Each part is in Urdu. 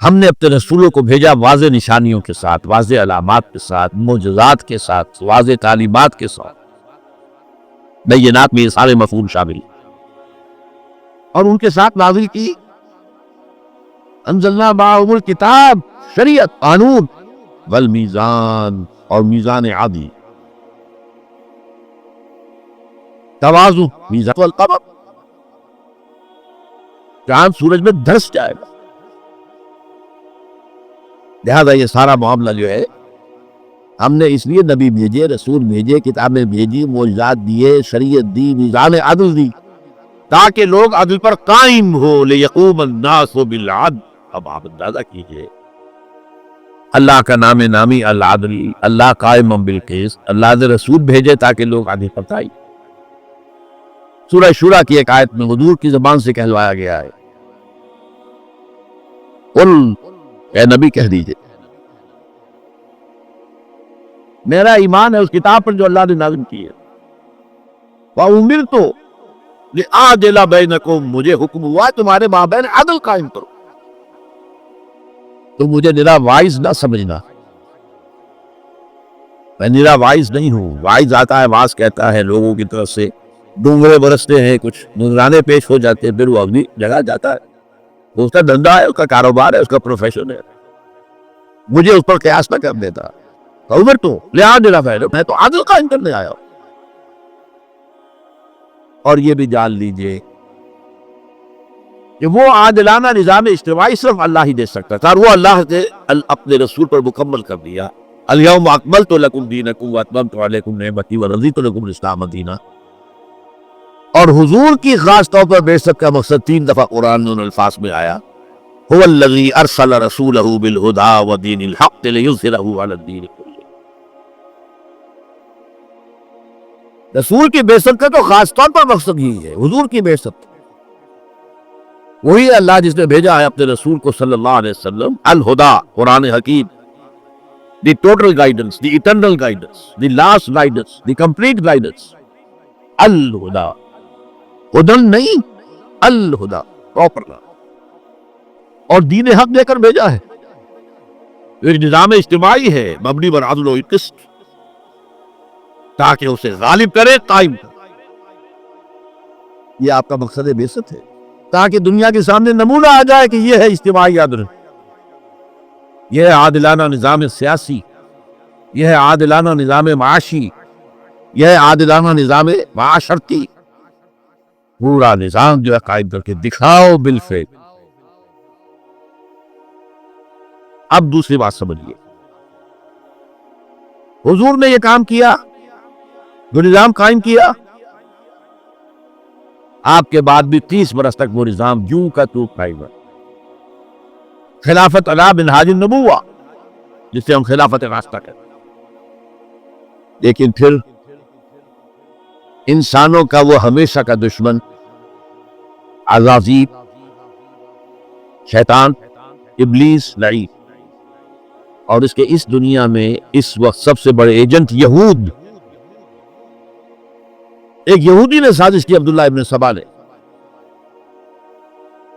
ہم نے اپنے رسولوں کو بھیجا واضح نشانیوں کے ساتھ، واضح علامات کے ساتھ، معجزات کے ساتھ، واضح تعلیمات کے ساتھ، بینات میں یہ سارے مفعول شامل ہیں۔ اور ان کے ساتھ نازل کی انزلنا معہم الکتاب، شریعت، قانون، والمیزان، اور میزان عادل، توازن، میزان والقمر، چاند سورج میں دھس جائے گا۔ لہذا یہ سارا معاملہ جو ہے، ہم نے اس لیے نبی بھیجے، رسول بھیجے، کتابیں بھیجی، معجزات دیے، شریعت دی، میزان عدل دی، تاکہ لوگ عدل پر قائم ہو، لیقوم الناس بالعدل۔ اب آپ اندازہ کیجئے، اللہ کا نام نامی العدل، اللہ قائم بالقسط، اللہ نے رسول بھیجے تاکہ لوگ عدل پر قائم۔ سورہ شورى کی ایک آیت میں حضور کی زبان سے کہلوایا گیا ہے، قل، اے نبی کہہ دیجئے، میرا ایمان ہے اس کتاب پر جو اللہ نے نازل کی ہے، وَأُمِرْتُ لِأَعْدِلَ بَيْنَكُمْ، مجھے حکم ہوا تمہارے مابین عدل قائم کرو۔ تو مجھے نرا وائز نہ سمجھنا، میں نرا وائز نہیں ہوں۔ وائز آتا ہے، واز کہتا ہے لوگوں کی طرف سے، ڈونگرے برستے ہیں، کچھ نذرانے پیش ہو جاتے ہیں، پھر وہ اگلی جگہ جاتا ہے، اس کا دھندا ہے، اس کا کاروبار ہے، اس کا پروفیشن ہے۔ مجھے اس پر قیاس نہ کر دیتا۔ فَأُمِرْتُ لِأَعْدِلَ بَيْنَكُمْ، میں تو عدل قائم کرنے آیا ہوں۔ اور یہ بھی جان لیجئے کہ وہ عادلانہ نظام اجتماعی صرف اللہ ہی دے سکتا تھا، اور وہ اللہ نے اپنے رسول پر مکمل کر دیا۔ اليوم اکملت لکم دینکم واتممت علیکم نعمتی ورضیت لکم الاسلام دینا۔ اور حضور کی خاص طور پر بعثت کا مقصد 3 دفعہ قرآن میں ان الفاظ میں آیا، هو الذی ارسل رسولہ بالہدی ودین الحق لیظہرہ علی الدین کلہ۔ رسول کی بعثت کا تو خاص طور پر مقصد یہی ہے، حضور کی بعثت۔ وہی اللہ جس نے بھیجا ہے اپنے رسول کو صلی اللہ علیہ وسلم، الہدا، قرآن حکیم، the total guidance, the eternal guidance, the last guidance, the complete guidance, الہدا، ہدن نہیں، الہدا، پراپر نام، اور دین حق دے کر بھیجا ہے۔ ایک نظام اجتماعی ہے مبنی بر عدل و قسط، تاکہ اسے غالب کرے، قائم کرے۔ یہ آپ کا مقصد بعثت ہے، تاکہ دنیا کے سامنے نمونہ آ جائے کہ یہ ہے اجتماعی عدل، یہ ہے عادلانہ نظام سیاسی، یہ ہے عادلانہ نظام معاشی، یہ ہے عادلانہ نظام معاشرتی۔ پورا نظام جو ہے قائم کر کے دکھاؤ بالفعل۔ اب دوسری بات سمجھیے، حضور نے یہ کام کیا، جو نظام قائم کیا، آپ کے بعد بھی 30 برس تک وہ نظام یوں کا تو قائم ہے۔ خلافت علی منہاج النبوہ، جسے ہم خلافت راستہ کہتے ہیں۔ لیکن پھر انسانوں کا وہ ہمیشہ کا دشمن عزازیل، شیطان، ابلیس، لعین، اور اس کے اس دنیا میں اس وقت سب سے بڑے ایجنٹ یہود۔ ایک یہودی نے سازش کی، عبداللہ ابن سبا نے،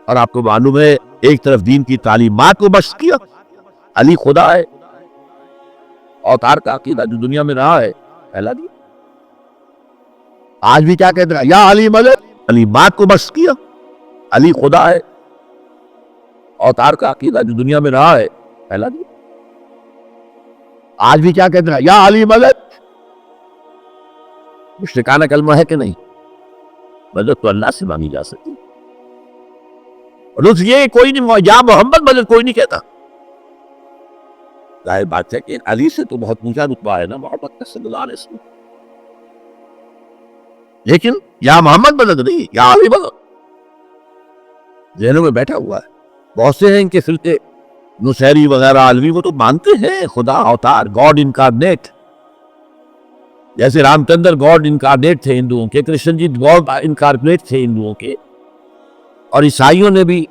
اور آپ کو معلوم ہے ایک طرف دین کی تعلیمات کو بخش کیا، علی خدا ہے، اوتار کا عقیدہ جو دنیا میں رہا ہے پھیلا دیا۔ آج بھی کیا کہتے ہیں، یا علی مدد، تعلیمات کو بخش کیا، علی خدا ہے، اوتار کا عقیدہ جو دنیا میں رہا ہے پھیلا دیا۔ آج بھی کیا کہتے ہیں، یا علی مدد۔ مشرکانہ کلمہ ہے کہ نہیں؟ مدد تو اللہ سے مانگی جا سکتی، اور اس یہ کوئی نہیں، یا محمد مدد کوئی نہیں کہتا۔ ظاہر بات ہے کہ علی سے تو بہت اونچا رتبہ ہے نا محمد صلی اللہ علیہ وسلم، لیکن یا محمد مدد نہیں، یا علی مدد ذہنوں میں بیٹھا ہوا ہے۔ بہت سے ہیں ان کے فرقے، نصیری وغیرہ عالمی، وہ تو مانتے ہیں خدا اوتار، گاڈ انکارنیٹ، جیسے رام چندر گاڈ انکارنیٹ تھے ہندوؤں کے، کرشن جی گاڈ انکارنیٹ تھے ہندوؤں کے، اور عیسائیوں نے بھی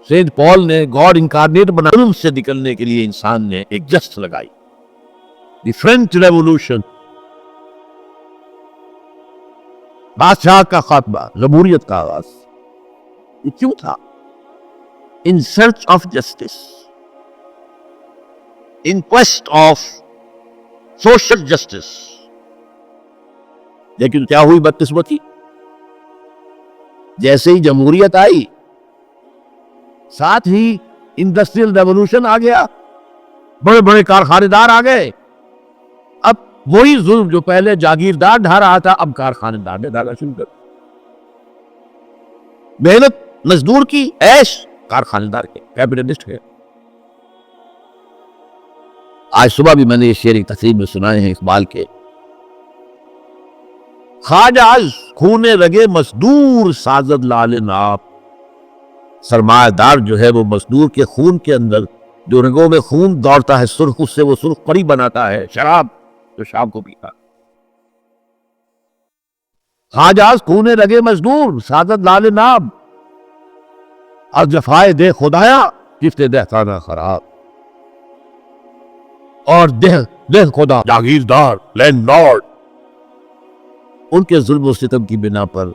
سینٹ پال نے گاڈ انکارنیٹ بنا۔ ظلم سے نکلنے کے لیے انسان نے ایک جست لگائی، دی فرینچ ریولوشن، بادشاہ کا خاتمہ، جمہوریت کا آغاز۔ یہ کیوں تھا؟ In search of justice, in quest of social justice. لیکن کیا ہوئی بدقسمتی، جیسے ہی جمہوریت آئی ساتھ ہی انڈسٹریل ریولوشن آ گیا، بڑے بڑے کارخانے دار آ گئے. اب وہی ظلم جو پہلے جاگیردار ڈھا رہا تھا اب کارخانے دار نے ڈھانا شروع کر دیا. محنت مزدور کی عیش کارخانے دار کے، کیپٹلسٹ کے. آج صبح بھی میں نے یہ شعر ایک تقریب میں سنائے ہیں اقبال کے. خواجہ از خون رگے مزدور سازد لال ناب. سرمایہ دار جو ہے وہ مزدور کے خون کے اندر جو رگوں میں خون دوڑتا ہے سرخ، اس سے وہ سرخ پری بناتا ہے شراب جو شام کو پیتا. خواجہ از خون رگے مزدور سازد لال ناب، از جفائے دہ خدایا گفت دہقانہ خراب. اور دہ خدا جاگیردار لینڈ لارڈ، ان کے ظلم و ستم کی بنا پر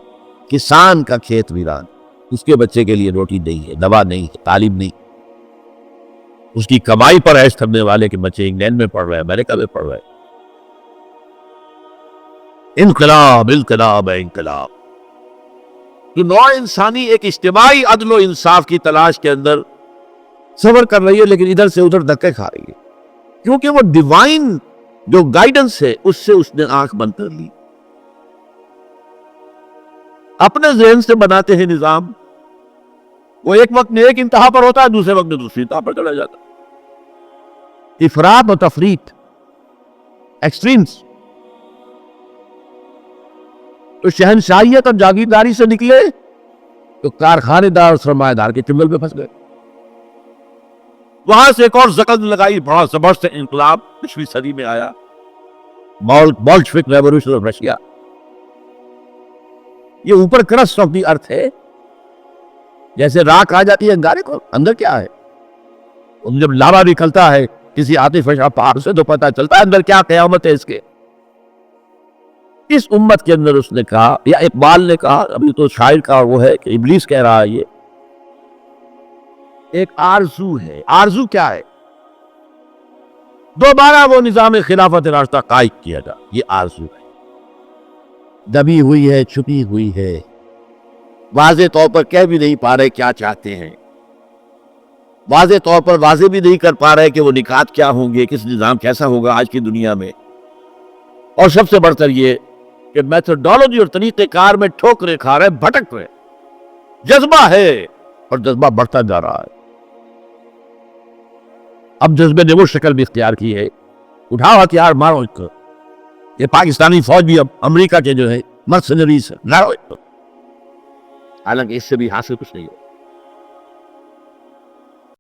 کسان کا کھیت ویران، اس کے بچے کے لیے روٹی نہیں ہے، دوا نہیں ہے، تعلیم نہیں. اس کی کمائی پر عیش کرنے والے کے بچے انگلینڈ میں پڑھ رہے ہیں، امریکہ میں پڑھ رہے ہیں. انقلاب انقلاب انقلاب. تو نوع انسانی ایک اجتماعی عدل و انصاف کی تلاش کے اندر سفر کر رہی ہے، لیکن ادھر سے ادھر دھکے کھا رہی ہے، کیونکہ وہ ڈیوائن جو گائیڈنس ہے اس سے اس نے آنکھ بند کر لی. اپنے ذہن سے بناتے ہیں نظام، وہ ایک وقت میں ایک انتہا پر ہوتا ہے، دوسرے وقت میں دوسری انتہا پر چلا جاتا ہے. افراط و تفریط، ایکسٹریمز. تو شہنشاہیت اور جاگیرداری سے نکلے تو کارخانے دار اور سرمایہ دار کے چنگل میں پھنس گئے. وہاں سے ایک اور زکل لگائی، بڑا زبردست انقلاب 20ویں صدی میں آیا، بولشوک ریولوشن آف رشیا. یہ اوپر کرسٹ آف دی ارتھ ہے، جیسے راکھ آ جاتی ہے انگارے کو، اندر کیا ہے. جب لاوا نکلتا ہے کسی آتش فشاں پہاڑ سے تو پتہ چلتا ہے اندر کیا قیامت ہے اس کے. اس امت کے اندر اس نے کہا، یا اقبال نے کہا، ابھی تو شاعر کا وہ ہے کہ ابلیس کہہ رہا ہے، یہ ایک آرزو ہے. آرزو کیا ہے؟ دوبارہ وہ نظام خلافت راستہ قائم کیا جائے. یہ آرزو ہے، دبی ہوئی ہے، چھپی ہوئی ہے، واضح طور پر کہہ بھی نہیں پا رہے کیا چاہتے ہیں، واضح طور پر واضح بھی نہیں کر پا رہے کہ وہ نکات کیا ہوں گے، کس نظام کیسا ہوگا آج کی دنیا میں. اور سب سے بڑھ کر یہ کہ میتھڈالوجی اور طریقہ کار میں ٹھوکریں کھا رہے، بھٹک رہے. جذبہ ہے اور جذبہ بڑھتا جا رہا ہے. اب جذبے نے وہ شکل بھی اختیار کی ہے، اٹھاؤ ہتھیار مارو اس کو. یہ پاکستانی فوج بھی اب امریکہ کے جو ہے مرسنریز ہے، حالانکہ اس سے بھی حاصل کچھ نہیں ہے.